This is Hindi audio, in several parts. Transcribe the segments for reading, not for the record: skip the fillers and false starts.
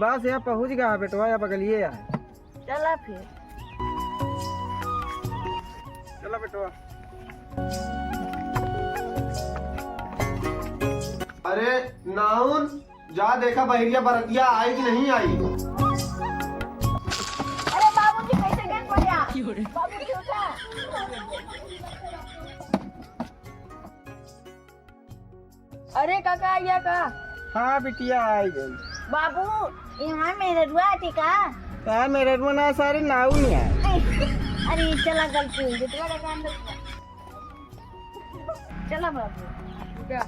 बस यहाँ पहुँच गया बेटवा, या बगलिए है। चला फिर। चलो बेटवा। अरे नाउन जा देखा बहरिया बरतिया आई कि नहीं आई। अरे बाबूजी कैसे गिर पड़ा? बाबूजी उठा। अरे काका आइया का? हाँ बिटिया आई गई। बाबू यहाँ मेरे रुआ थी का? कहा मेरे रुआ ना सारी नाव नहीं है। अरे चला गलती हुई तो तुम्हारा काम चला बाबू। क्या?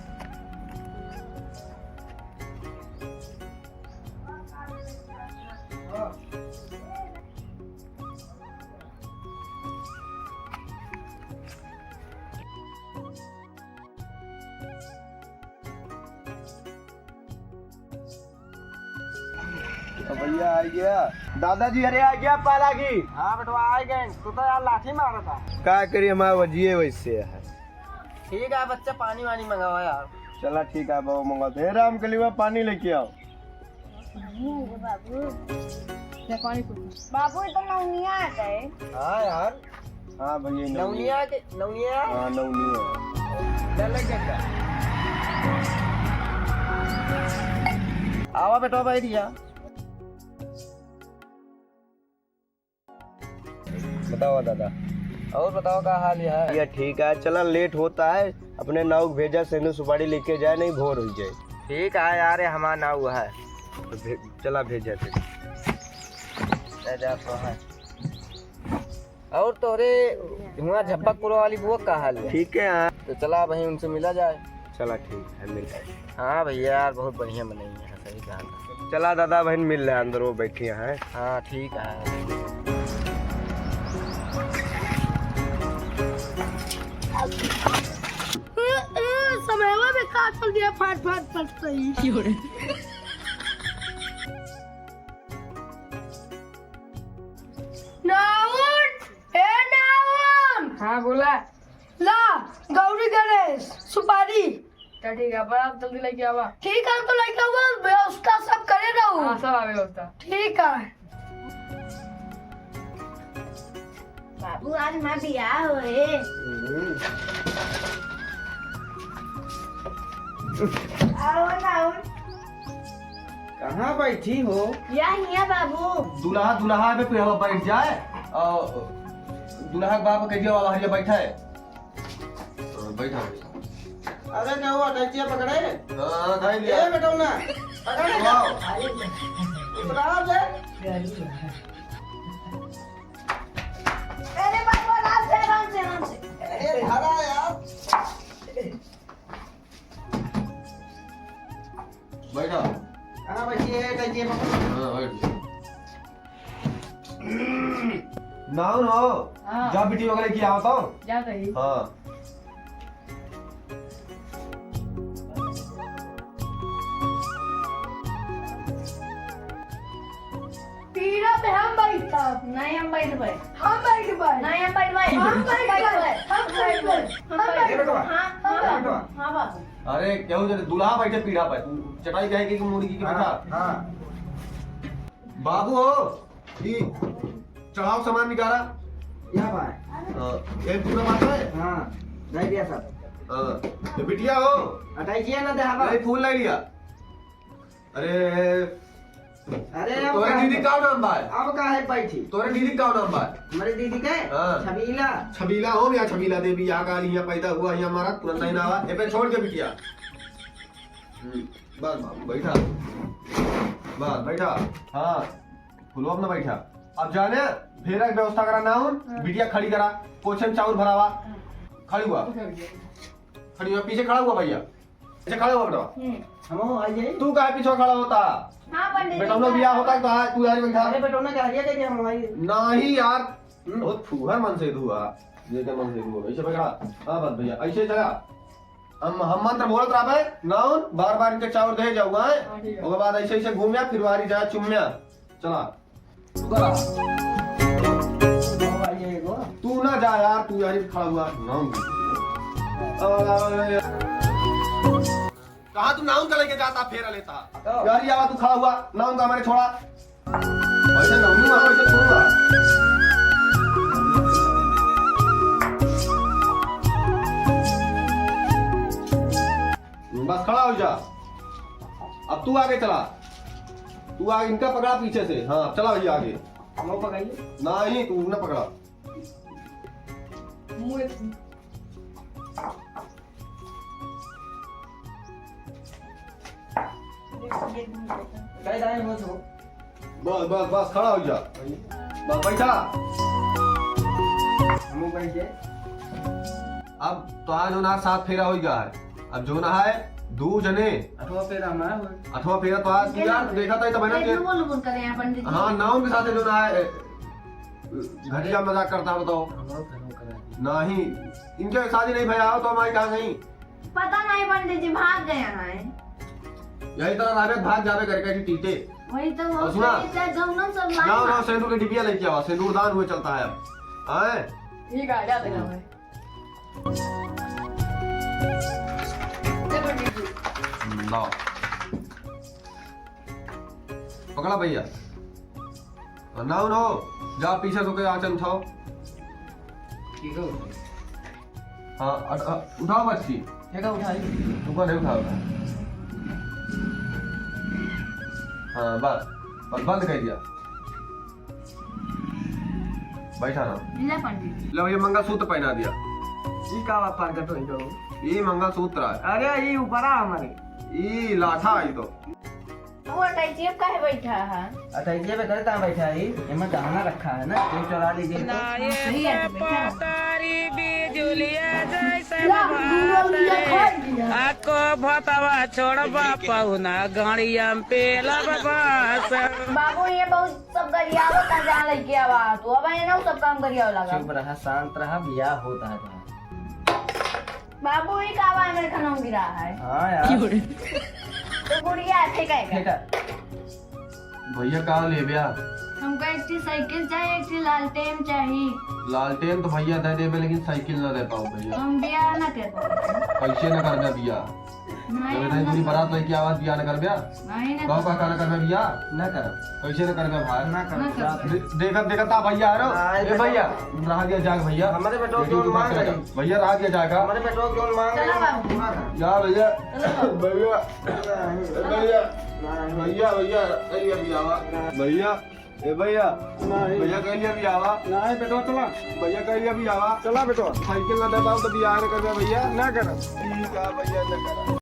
भैया आ गया दादाजी। अरे आ गया पाला की। हाँ बेटवा आ गए। तू तो यार लाठी मारा था। क्या करिए हमारा वजिए वैसे है। ठीक है बच्चा, पानी वानी मंगावा यार। चला ठीक है बाबू मंगाते हैं। राम के लिए पानी लेके आओ। बाबू बाबू तो नौनिया आ गए। हाँ यार। हाँ भैया नौनिया के नौनिया। हाँ नौनिया। डर लग गया। आवा बेटवा भाई दिया। बताओ दादा। और बताओ क्या हाल है? भैया ठीक है। चला लेट होता है, अपने नाव भेजा सेंधु सुपारी लेके जाए, नहीं भोर हो जाए। ठीक है यार, हमारा नाव है तो चला भेजा थे। तो है। और तोरे वहाँ झप्पकपुर वाली बुआ का हाल है? ठीक है हाँ। तो चला वहीं उनसे मिला जाए। चला ठीक है मिल जाए। हाँ भैया यार बहुत बढ़िया बनाई है, सही कहा। चला दादा बहन मिल रहे हैं अंदर, वो बैठी हैं। हाँ ठीक है। समयवा में काट कर दिया, फाट फाट फट रही। Noun a noun. हाँ बोला। ला गौरी गणेश सुपारी। क्या ठीक है, पर आप जल्दी लेके आवा। ठीक है तो लेके आओ, व्यवस्था सब करे रहूं। हाँ सब आ व्यवस्था। ठीक है बाबू, आज मैं बियाह होए। आओ नाउन। कहाँ बैठी हो? यहाँ बाबू। दुल्हा दुल्हा पे पे बैठ जाए और दुल्हा के बाप कहिए बाबा हरिया बैठा है। बैठा अरे क्या हुआ? कैचिया पकड़े? हाँ धाई लिया। ए बेटा ना पकड़ वाओ। उतराओ जे। अरे बाबू आराम से आराम से। अरे धरा यार। बैठा। कहाँ बैठी है? कैचिया पकड़। नाउन हो। हाँ। जा बेटी वगैरह की आता हूँ। जा सही। हाँ पीरा पे हम बैठा। नहीं हम बैठ भाई। हम बैठ भाई। नहीं हम बैठ भाई। हम बैठ भाई। हम बैठ भाई। हम ए बैठ बेटवा। हाँ बेटवा। हाँ बाबू। अरे क्या हो जाए दुल्हा बैठे पीढ़ा पर, चटाई कहेगी कि मुर्गी की बैठा। हाँ। बाबू हो ये चढ़ाओ सामान निकाला। यहाँ भाई। एक पूरा बात है। हाँ दे दिया सब। तो बिटिया हो हटाइए ना देहावा। अरे फूल नहीं लिया। अरे अरे अब तोरे का- दीदी का नाम बा? अब का है बैठी? तोरे दीदी का नाम बा? हमारी दीदी के हाँ। छबीला। छबीला हो या छबीला देवी यहाँ का यहाँ पैदा हुआ यहाँ हमारा तुरंत नहीं नावा ए पे छोड़ के बिटिया। बस बाबू बैठा। बस बैठा। हाँ फुलो अपना बैठा। अब जाने फेरा की व्यवस्था करा ना हूँ। बिटिया खड़ी करा, पोछे में चावल भरावा। खड़ी हुआ, खड़ी हुआ, पीछे खड़ा हुआ भैया, पीछे खड़ा हुआ बेटा। हम आइए। तू कहा पीछे खड़ा होता? हाँ पंडित बेटा लोग बिया होता है तो तू यार बैठा। अरे बेटो ना क्या हरिया के हम आइए। नहीं यार बहुत फूहर मन से धुआ ये के मन से धुआ ऐसे बैठा। हां बात भैया ऐसे चला। हम मंत्र बोलत रहा नाउन बार बार इनके चावल दे जाऊंगा उसके बाद ऐसे ऐसे घूमिया फिर वारी जा चुम्या। चला तू ना जा यार, तू यार खड़ा हुआ नाउन कहा तू नाउन का लेके जाता फेरा लेता यार ये आवा तू खड़ा हुआ नाउन का मैंने छोड़ा वैसे नाउन वहां वैसे छोड़ूंगा बस खड़ा हो जा अब तू आगे चला तू आगे इनका पकड़ा पीछे से हाँ चला भैया आगे हम पकाइए नहीं तू ना पकड़ा कई दाएं हो तो बस बस बस खड़ा हो जा बस बैठा हम बैठे अब तो आज जो ना 7 फेरा हो गया है अब जो ना है 2 जने अथवा फिर हमारा 8वां फेरा तो आज यार देखा था तो मैंने बोल करे यहाँ पंडित जी। हाँ नाउन के साथ जो ना है घटिया मजाक करता है बताओ नहीं इनके शादी नहीं भैया हो तो हमारी कहा नहीं पता नहीं पंडित जी भाग गए हैं। यही तरह राबेत भाग जावे करके टीटे वही तो और सुना जमुना सब जाओ ना सिंदूर की डिबिया लेके आओ सिंदूर दान हुए चलता है अब आए ठीक है जाते हैं हमें। ले पंडित जी। लाओ पकड़ा भैया नाउ नो जा पीछे तो के आंचल उठाओ ठीक है हाँ उठाओ बच्ची ठीक है उठाई तुमको नहीं उठाओ हाँ बस बस बंद कर दिया बैठा ना ले पंडित जी। लो ये मंगलसूत्र पहना दिया ये का बात पार कटो इधर ये मंगलसूत्र है अरे ये ऊपर आ हमारे ये लाठा है तो वो टाइची अब काहे बैठा है? अच्छा ये पे करता बैठा है इनमें गहना रखा है ना ये चुरा लीजिए तो सही है तो बैठा है। आको भतवा छोड़बा पहुना गाड़िया में पेला बस बाबू ये बहुत सब गरियावत का जहाँ लेके आवा तो अब ये ना सब काम गरियाव लगा। चुप रहा शांत रहा बियाह होता है जहाँ बाबू ही कावा मेरे खनम गिरा है हाँ यार तो गुड़िया ठीक है ठीक है भैया कहाँ ले गया हमको एक टी साइकिल चाहिए एक टी लालटेन चाहिए। लालटेन तो भैया दे देवे लेकिन साइकिल ना दे पाओ भैया हम बियाह ना कर पैसे न कर बिया नहीं नहीं पूरी बारात लेके आवाज बिया न कर बिया नहीं ना कहो का न कर बिया ना कर पैसे न कर भाई ना कर देखत देखत आ भैया आ ए भैया रहा दिया जाग भैया हमारे पेट्रोल क्यों मांग रहे भैया रहा दिया जाएगा हमारे पेट्रोल क्यों मांग चलो रहे बाबू जा भैया भैया भैया भैया भैया कहिए भी आवा भैया ए भैया भैया कहिए भी आवा नहीं पेट्रोल चला भैया कहिए भी आवा चला पेट्रोल साइकिल ना दे पाओ तो बिया न कर भैया ना कर ठीक है भैया न कर